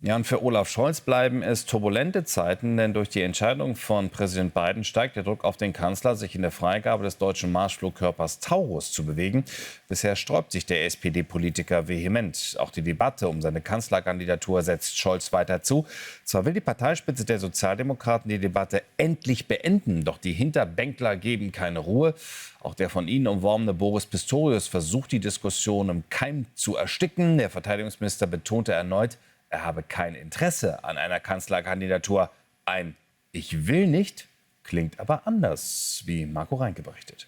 Ja, und für Olaf Scholz bleiben es turbulente Zeiten, denn durch die Entscheidung von Präsident Biden steigt der Druck auf den Kanzler, sich in der Freigabe des deutschen Marschflugkörpers Taurus zu bewegen. Bisher sträubt sich der SPD-Politiker vehement. Auch die Debatte um seine Kanzlerkandidatur setzt Scholz weiter zu. Zwar will die Parteispitze der Sozialdemokraten die Debatte endlich beenden, doch die Hinterbänkler geben keine Ruhe. Auch der von ihnen umworbene Boris Pistorius versucht, die Diskussion im Keim zu ersticken. Der Verteidigungsminister betonte erneut, er habe kein Interesse an einer Kanzlerkandidatur. Ein „Ich will nicht" klingt aber anders, wie Marco Reinke berichtet.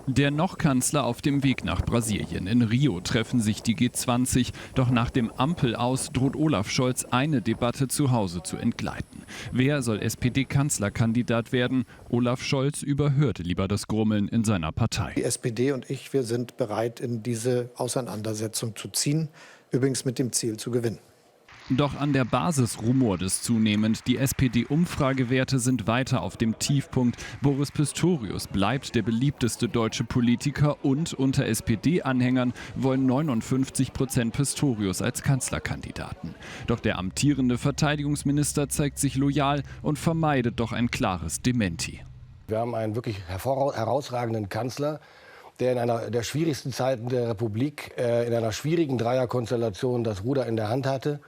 Der Noch-Kanzler auf dem Weg nach Brasilien. In Rio treffen sich die G20. Doch nach dem Ampel-Aus droht Olaf Scholz, eine Debatte zu Hause zu entgleiten. Wer soll SPD-Kanzlerkandidat werden? Olaf Scholz überhörte lieber das Grummeln in seiner Partei. Die SPD und ich, wir sind bereit, in diese Auseinandersetzung zu ziehen. Übrigens mit dem Ziel zu gewinnen. Doch an der Basis rumort es zunehmend. Die SPD-Umfragewerte sind weiter auf dem Tiefpunkt. Boris Pistorius bleibt der beliebteste deutsche Politiker und unter SPD-Anhängern wollen 59% Pistorius als Kanzlerkandidaten. Doch der amtierende Verteidigungsminister zeigt sich loyal und vermeidet doch ein klares Dementi. Wir haben einen wirklich herausragenden Kanzler, der in einer der schwierigsten Zeiten der Republik in einer schwierigen Dreierkonstellation das Ruder in der Hand hatte.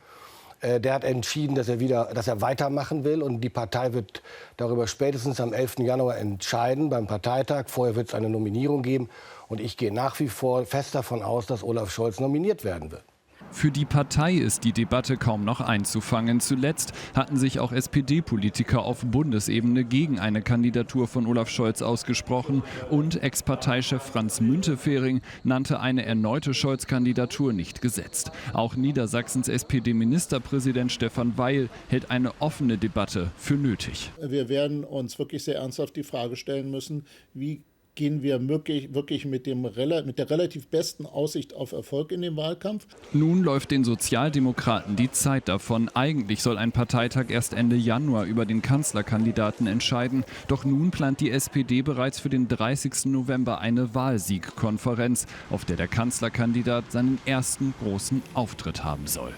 Der hat entschieden, dass er weitermachen will, und die Partei wird darüber spätestens am 11. Januar entscheiden beim Parteitag. Vorher wird es eine Nominierung geben, und ich gehe nach wie vor fest davon aus, dass Olaf Scholz nominiert werden wird. Für die Partei ist die Debatte kaum noch einzufangen. Zuletzt hatten sich auch SPD-Politiker auf Bundesebene gegen eine Kandidatur von Olaf Scholz ausgesprochen. Und Ex-Parteichef Franz Müntefering nannte eine erneute Scholz-Kandidatur nicht gesetzt. Auch Niedersachsens SPD-Ministerpräsident Stefan Weil hält eine offene Debatte für nötig. Wir werden uns wirklich sehr ernsthaft die Frage stellen müssen, wie gehen wir wirklich mit der relativ besten Aussicht auf Erfolg in den Wahlkampf. Nun läuft den Sozialdemokraten die Zeit davon. Eigentlich soll ein Parteitag erst Ende Januar über den Kanzlerkandidaten entscheiden. Doch nun plant die SPD bereits für den 30. November eine Wahlsiegkonferenz, auf der der Kanzlerkandidat seinen ersten großen Auftritt haben soll.